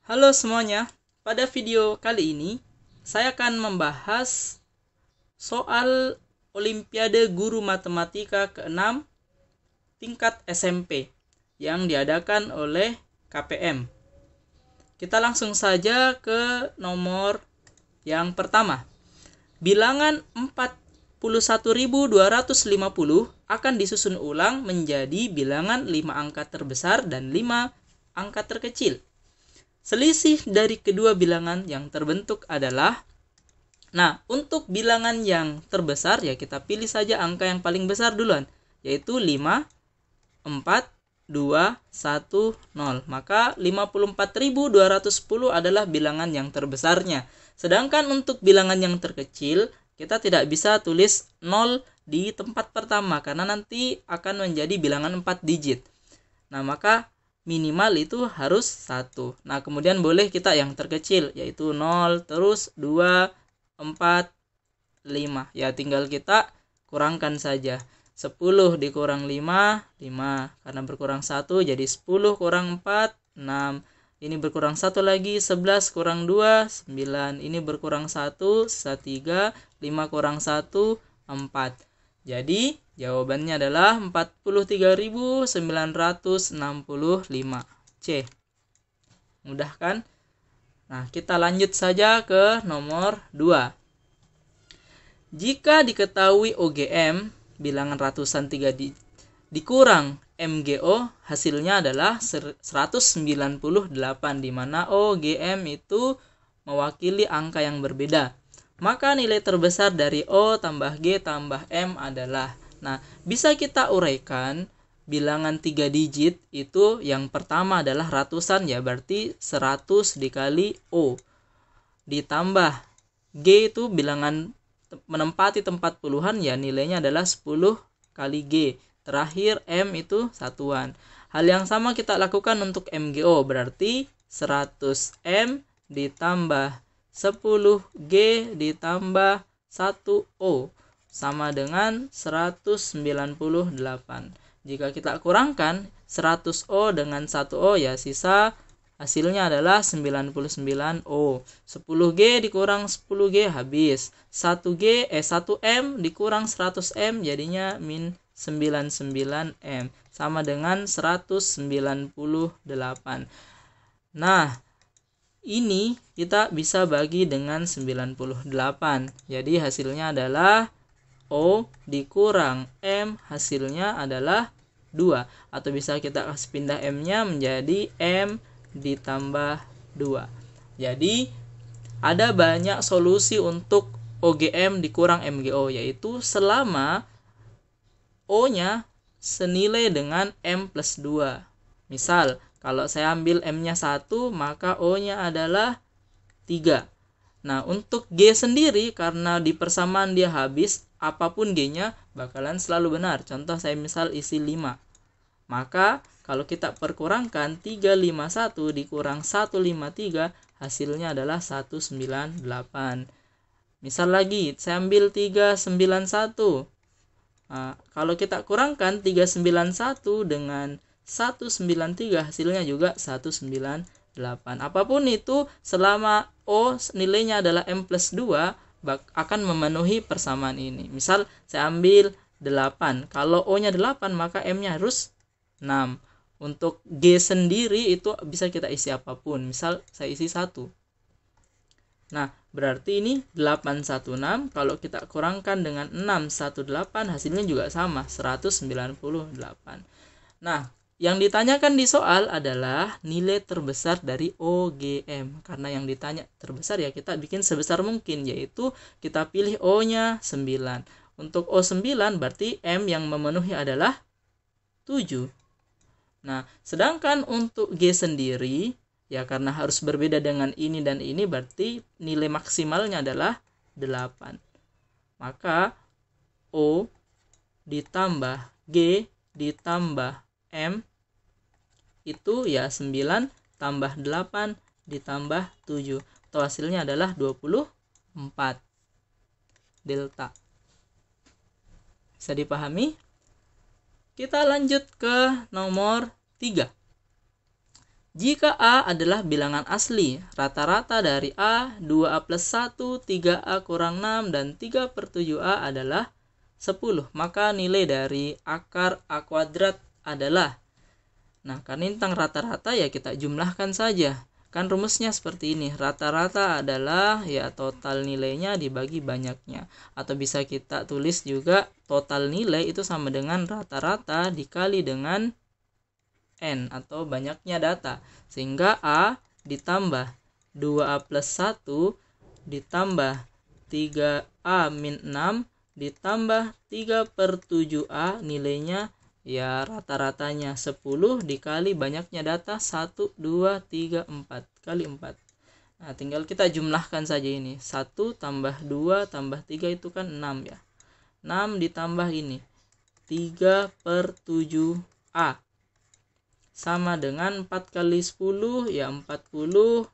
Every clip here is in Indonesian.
Halo semuanya, pada video kali ini saya akan membahas soal Olimpiade Guru Matematika ke-6 tingkat SMP yang diadakan oleh KPM. Kita langsung saja ke nomor yang pertama. Bilangan 41.250 akan disusun ulang menjadi bilangan 5 angka terbesar dan 5 angka terkecil. Selisih dari kedua bilangan yang terbentuk adalah, untuk bilangan yang terbesar ya kita pilih saja angka yang paling besar duluan, yaitu 5, 4, 2, 1, 0. Maka 54.210 adalah bilangan yang terbesarnya. Sedangkan untuk bilangan yang terkecil, kita tidak bisa tulis 0 di tempat pertama karena nanti akan menjadi bilangan 4 digit. Maka minimal itu harus 1. Kemudian boleh kita yang terkecil, yaitu 0, terus 2, 4, 5. Ya, tinggal kita kurangkan saja. 10 dikurang 5, 5. Karena berkurang 1, jadi 10 kurang 4, 6. Ini berkurang 1 lagi, 11 kurang 2, 9. Ini berkurang 1, sisa 3. 5 kurang 1, 4. Jadi jawabannya adalah 43.965 C. Mudah kan? Kita lanjut saja ke nomor 2. Jika diketahui OGM bilangan ratusan 3 dikurang MGO, hasilnya adalah 198, di mana OGM itu mewakili angka yang berbeda. Maka nilai terbesar dari O tambah G tambah M adalah, bisa kita uraikan bilangan 3 digit itu yang pertama adalah ratusan ya, berarti 100 dikali O. Ditambah G itu bilangan menempati tempat puluhan ya, nilainya adalah 10 kali G. Terakhir M itu satuan. Hal yang sama kita lakukan untuk MGO, berarti 100M ditambah 10G ditambah 1O sama dengan 198. Jika kita kurangkan 100O dengan 1O ya sisa hasilnya adalah 99O. 10G dikurang 10G habis. 1M dikurang 100M jadinya min 99M sama dengan 198. Ini kita bisa bagi dengan 98. Jadi hasilnya adalah O dikurang M, hasilnya adalah 2. Atau bisa kita kasih pindah M-nya menjadi M ditambah 2. Jadi ada banyak solusi untuk OGM dikurang MGO, yaitu selama O-nya senilai dengan M plus 2. Misal, kalau saya ambil M-nya 1, maka O-nya adalah 3. Untuk G sendiri, karena di persamaan dia habis, apapun G-nya bakalan selalu benar. Contoh saya misal isi 5. Maka, kalau kita perkurangkan 351 dikurang 153, hasilnya adalah 198. Misal lagi, saya ambil 391. Kalau kita kurangkan 391 dengan 193, hasilnya juga 198. Apapun itu, selama O nilainya adalah M plus 2, akan memenuhi persamaan ini. Misal saya ambil 8. Kalau O-nya 8, maka M-nya harus 6. Untuk G sendiri itu bisa kita isi apapun. Misal saya isi 1. Berarti ini 816. Kalau kita kurangkan dengan 618, hasilnya juga sama, 198. Yang ditanyakan di soal adalah nilai terbesar dari OGM. Karena yang ditanya terbesar ya kita bikin sebesar mungkin, yaitu kita pilih O-nya 9. Untuk O9 berarti M yang memenuhi adalah 7. Sedangkan untuk G sendiri, ya karena harus berbeda dengan ini dan ini, berarti nilai maksimalnya adalah 8. Maka O ditambah G ditambah M itu ya 9 tambah 8 ditambah 7. Atau hasilnya adalah 24. Delta. Bisa dipahami? Kita lanjut ke nomor 3. Jika A adalah bilangan asli, rata-rata dari A, 2A plus 1, 3A kurang 6, dan 3/7A adalah 10. Maka nilai dari akar A kuadrat adalah, nah karena ini tentang rata-rata ya kita jumlahkan saja. Kan rumusnya seperti ini, rata-rata adalah ya total nilainya dibagi banyaknya. Atau bisa kita tulis juga total nilai itu sama dengan rata-rata dikali dengan N atau banyaknya data. Sehingga A ditambah 2A plus 1 ditambah 3A min 6 ditambah 3/7A nilainya ya rata-ratanya 10 dikali banyaknya data 1, 2, 3, 4 kali 4. Nah tinggal kita jumlahkan saja ini, 1 tambah 2 tambah 3 itu kan 6 ya. 6 ditambah ini 3/7A sama dengan 4 kali 10 ya 40.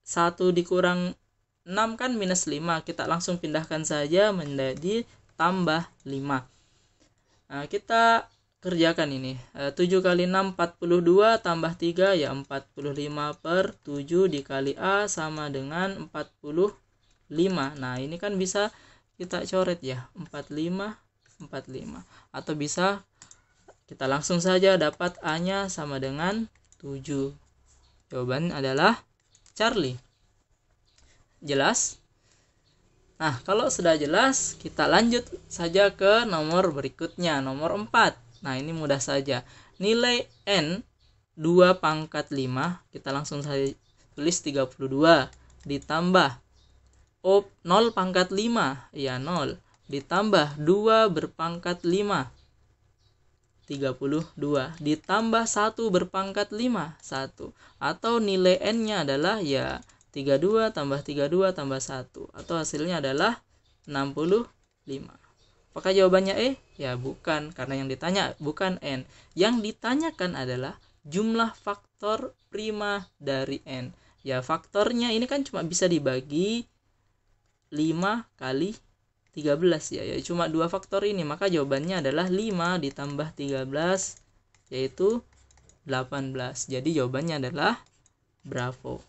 1 dikurang 6 kan minus 5, kita langsung pindahkan saja menjadi tambah 5. Nah kita kerjakan ini, 7 kali 6 42 tambah 3 ya 45/7 dikali A sama dengan 45. Nah ini kan bisa kita coret ya 45 atau bisa kita langsung saja dapat A nya sama dengan 7. Jawaban adalah Charlie. Jelas? Nah kalau sudah jelas kita lanjut saja ke nomor berikutnya, nomor 4. Nah ini mudah saja, nilai N 2 pangkat 5 kita langsung saja tulis 32 ditambah 0 pangkat 5 ya 0 ditambah 2 berpangkat 5 32 ditambah 1 berpangkat 5 1, atau nilai N nya adalah ya 32 tambah 32 tambah 1 atau hasilnya adalah 65. Apakah jawabannya E? Ya bukan, karena yang ditanya bukan N. Yang ditanyakan adalah jumlah faktor prima dari N. Ya faktornya ini kan cuma bisa dibagi 5 kali 13 ya cuma 2 faktor ini, maka jawabannya adalah 5 ditambah 13 yaitu 18. Jadi jawabannya adalah Bravo.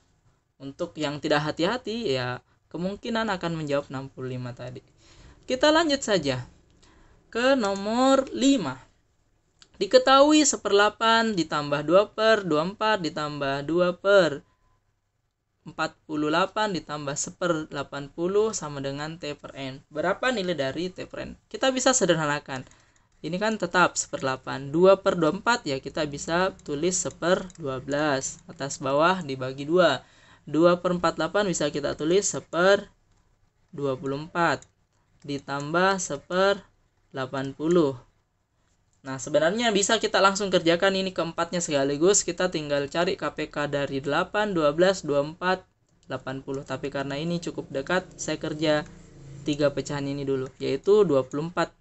Untuk yang tidak hati-hati ya kemungkinan akan menjawab 65 tadi. Kita lanjut saja ke nomor 5. Diketahui 1/8 ditambah 2/24 ditambah 2/48 ditambah 1/80 sama dengan T/N. Berapa nilai dari T/N? Kita bisa sederhanakan. Ini kan tetap 1/8. 2/24 ya kita bisa tulis 1/12. Atas bawah dibagi 2. 2/48 bisa kita tulis 1/24 ditambah 1/80. Nah sebenarnya bisa kita langsung kerjakan ini keempatnya sekaligus. Kita tinggal cari KPK dari 8, 12, 24, 80. Tapi karena ini cukup dekat, saya kerja 3 pecahan ini dulu, yaitu 24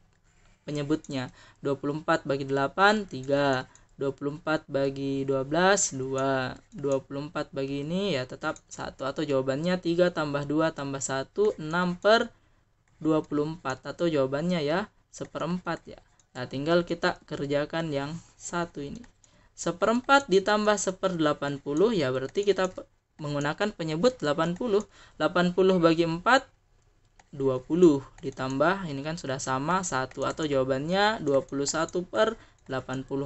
penyebutnya. 24 bagi 8, 3. 24 bagi 12, 2. 24 bagi ini ya tetap 1. Atau jawabannya 3 tambah 2 tambah 1, 6/24. Atau jawabannya ya 1/4 ya. Nah tinggal kita kerjakan yang satu ini. 1/4 ditambah 1/80 ya berarti kita menggunakan penyebut 80. 80 bagi 4, 20. Ditambah ini kan sudah sama 1. Atau jawabannya 21/80.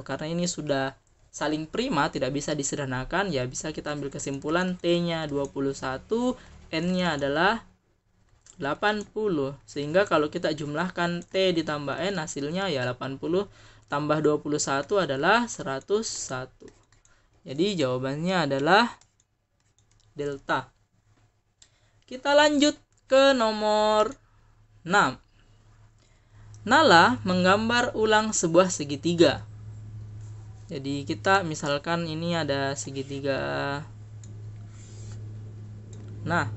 Karena ini sudah saling prima, tidak bisa disederhanakan, ya bisa kita ambil kesimpulan T nya 21, N nya adalah 80. Sehingga kalau kita jumlahkan T ditambah N hasilnya ya 80 tambah 21 adalah 101. Jadi jawabannya adalah delta. Kita lanjut ke nomor 6. Nala menggambar ulang sebuah segitiga. Jadi kita misalkan ini ada segitiga. Nah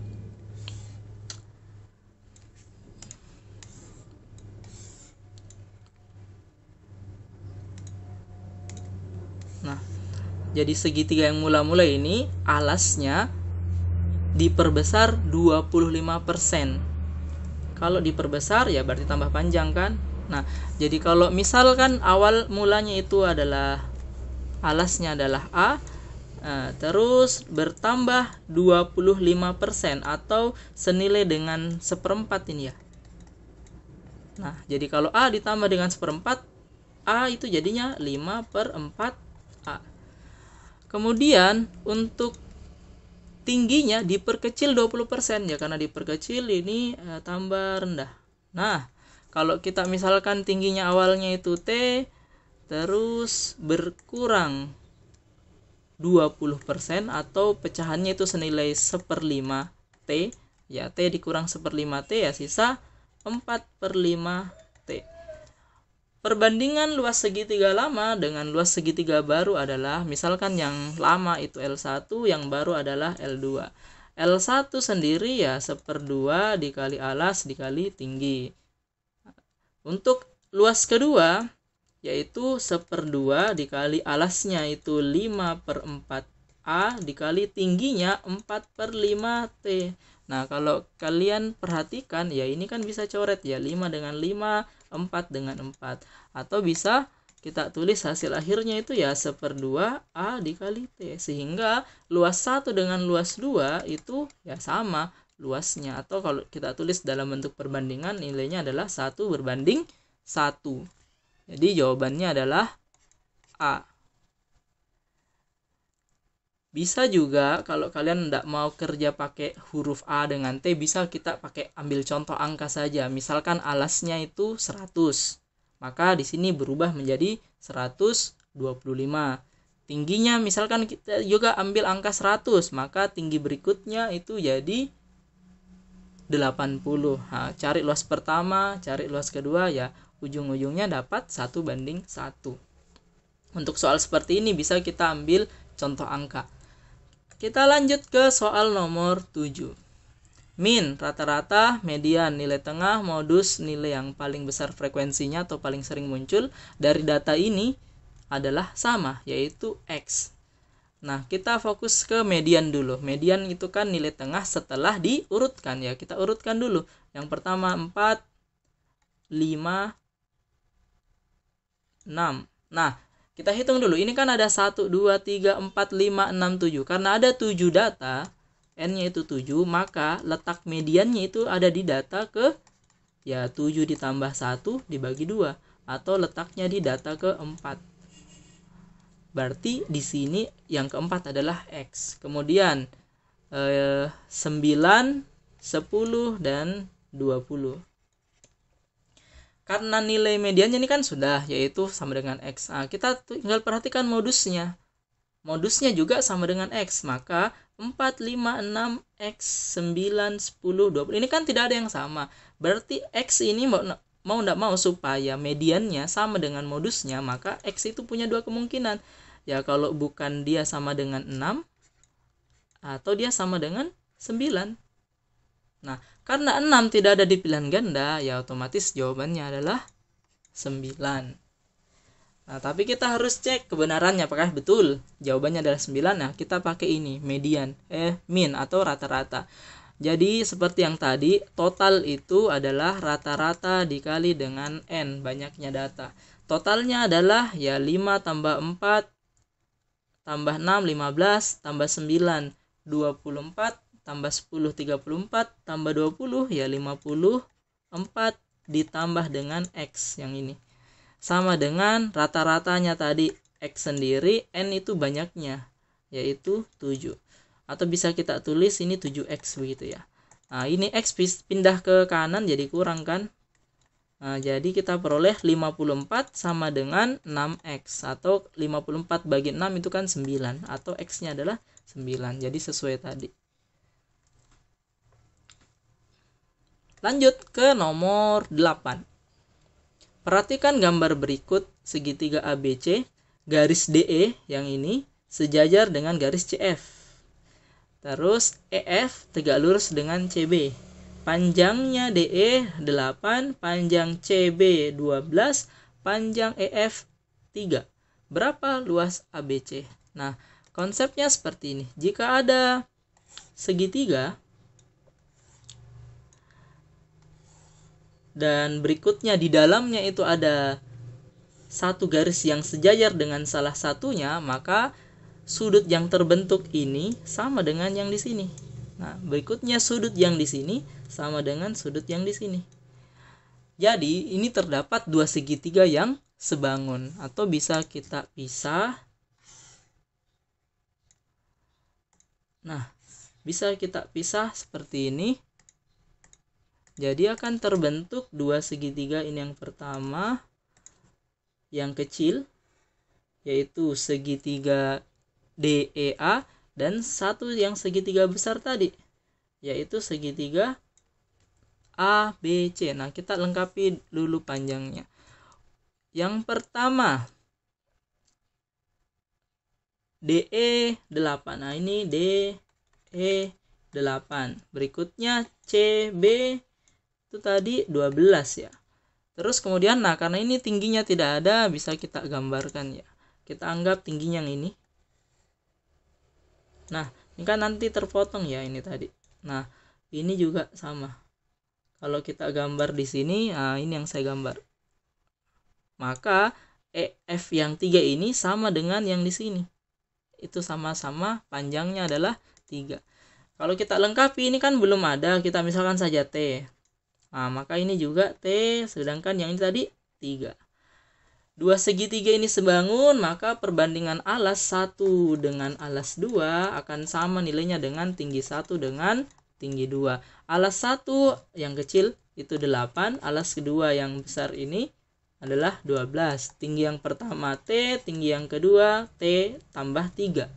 jadi segitiga yang mula-mula ini alasnya diperbesar 25%. Kalau diperbesar ya berarti tambah panjang kan. Nah jadi kalau misalkan awal mulanya itu adalah alasnya adalah A, Nah, terus bertambah 25% atau senilai dengan 1/4 ini ya. Nah, jadi kalau A ditambah dengan 1/4, A itu jadinya 5/4 A. Kemudian untuk tingginya diperkecil 20% ya, karena diperkecil ini tambah rendah. Nah, kalau kita misalkan tingginya awalnya itu T, terus berkurang 20% atau pecahannya itu senilai 1/5 T, ya T dikurang 1/5 T ya sisa 4/5 T. Perbandingan luas segitiga lama dengan luas segitiga baru adalah, misalkan yang lama itu L1, yang baru adalah L2. L1 sendiri ya 1/2 dikali alas dikali tinggi. Untuk luas kedua yaitu 1/2 dikali alasnya itu 5/4 A dikali tingginya 4/5 T. Nah, kalau kalian perhatikan ya, ini kan bisa coret ya, 5 dengan 5, 4 dengan 4. Atau bisa kita tulis hasil akhirnya itu ya 1/2 A dikali T. Sehingga luas 1 dengan luas 2 itu ya sama luasnya. Atau kalau kita tulis dalam bentuk perbandingan, nilainya adalah 1/1. Jadi jawabannya adalah A. Bisa juga kalau kalian tidak mau kerja pakai huruf A dengan T, bisa kita pakai ambil contoh angka saja. Misalkan alasnya itu 100. Maka di sini berubah menjadi 125. Tingginya misalkan kita juga ambil angka 100, maka tinggi berikutnya itu jadi 80. Nah, cari luas pertama, cari luas kedua ya, ujung-ujungnya dapat 1/1. Untuk soal seperti ini bisa kita ambil contoh angka. Kita lanjut ke soal nomor 7. Min, rata-rata, median, nilai tengah, modus, nilai yang paling besar frekuensinya atau paling sering muncul dari data ini adalah sama, yaitu X. Nah, kita fokus ke median dulu. Median itu kan nilai tengah setelah diurutkan ya. Kita urutkan dulu. Yang pertama 4, 5, 6. Nah, kita hitung dulu. Ini kan ada 1, 2, 3, 4, 5, 6, 7. Karena ada 7 data, N-nya itu 7, maka letak mediannya itu ada di data ke ya 7 ditambah 1 dibagi 2. Atau letaknya di data ke-4. Berarti di sini yang keempat adalah X. Kemudian 9, 10, dan 20. Karena nilai mediannya ini kan sudah, yaitu sama dengan X. Nah, kita tinggal perhatikan modusnya. Modusnya juga sama dengan X. Maka 4, 5, 6, X, 9, 10, 20. Ini kan tidak ada yang sama. Berarti X ini mau tidak mau supaya mediannya sama dengan modusnya, maka X itu punya dua kemungkinan. Ya, kalau bukan dia sama dengan 6 atau dia sama dengan 9. Nah, karena 6 tidak ada di pilihan ganda, ya otomatis jawabannya adalah 9. Nah, tapi kita harus cek kebenarannya apakah betul jawabannya adalah 9. Nah, kita pakai ini, median, min atau rata-rata. Jadi seperti yang tadi, total itu adalah rata-rata dikali dengan N, banyaknya data. Totalnya adalah ya 5 tambah 4 tambah 6, 15, tambah 9, 24, tambah 10, 34, tambah 20, ya 54, ditambah dengan X yang ini. Sama dengan rata-ratanya tadi, X sendiri, N itu banyaknya, yaitu 7. Atau bisa kita tulis ini 7X begitu ya. Nah, ini X pindah ke kanan jadi kurang kan. Nah, jadi kita peroleh 54 sama dengan 6X. Atau 54 bagi 6 itu kan 9. Atau X-nya adalah 9. Jadi sesuai tadi. Lanjut ke nomor 8. Perhatikan gambar berikut segitiga ABC. Garis DE yang ini sejajar dengan garis CF. Terus EF tegak lurus dengan CB. Panjangnya DE 8, panjang CB 12, panjang EF 3. Berapa luas ABC? Nah, konsepnya seperti ini. Jika ada segitiga dan berikutnya di dalamnya itu ada satu garis yang sejajar dengan salah satunya, maka sudut yang terbentuk ini sama dengan yang di sini. Nah, berikutnya sudut yang di sini sama dengan sudut yang di sini. Jadi, ini terdapat dua segitiga yang sebangun, atau bisa kita pisah. Nah, bisa kita pisah seperti ini. Jadi akan terbentuk dua segitiga ini. Yang pertama, yang kecil, yaitu segitiga DEA, dan satu yang segitiga besar tadi, yaitu segitiga ABC. Nah, kita lengkapi dulu panjangnya. Yang pertama, DE8. Nah, ini DE8. Berikutnya CB itu tadi 12 ya. Terus kemudian, nah karena ini tingginya tidak ada, bisa kita gambarkan ya. Kita anggap tingginya yang ini. Nah, ini kan nanti terpotong ya ini tadi. Nah, ini juga sama. Kalau kita gambar di sini, nah ini yang saya gambar. Maka EF yang 3 ini sama dengan yang di sini. Itu sama-sama panjangnya adalah 3. Kalau kita lengkapi, ini kan belum ada, kita misalkan saja T. Nah, maka ini juga T, sedangkan yang ini tadi 3. Dua segitiga ini sebangun, maka perbandingan alas 1 dengan alas 2 akan sama nilainya dengan tinggi 1 dengan tinggi 2. Alas 1 yang kecil itu 8, alas kedua yang besar ini adalah 12. Tinggi yang pertama T, tinggi yang kedua T tambah 3.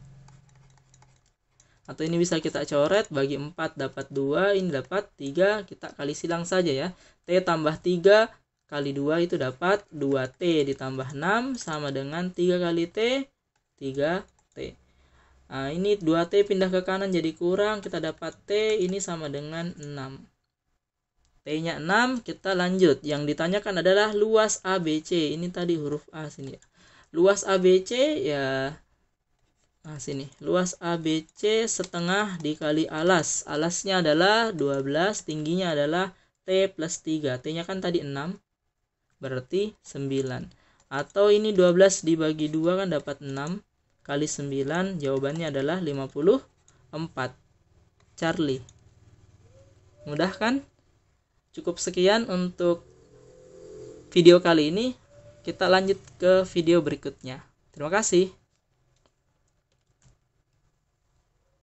Atau ini bisa kita coret, bagi 4 dapat 2, ini dapat 3, kita kali silang saja ya. T tambah 3 kali 2 itu dapat 2T ditambah 6 sama dengan 3 kali T, 3T. Nah, ini 2T pindah ke kanan jadi kurang, kita dapat T ini sama dengan 6. T-nya 6, kita lanjut. Yang ditanyakan adalah luas ABC. Ini tadi huruf A sini ya. Luas ABC ya, nah sini. Luas ABC setengah dikali alas. Alasnya adalah 12, tingginya adalah T plus 3. T-nya kan tadi 6. Berarti 9. Atau ini 12 dibagi 2 kan dapat 6 kali 9, jawabannya adalah 54. Charlie. Mudah kan? Cukup sekian untuk video kali ini. Kita lanjut ke video berikutnya. Terima kasih.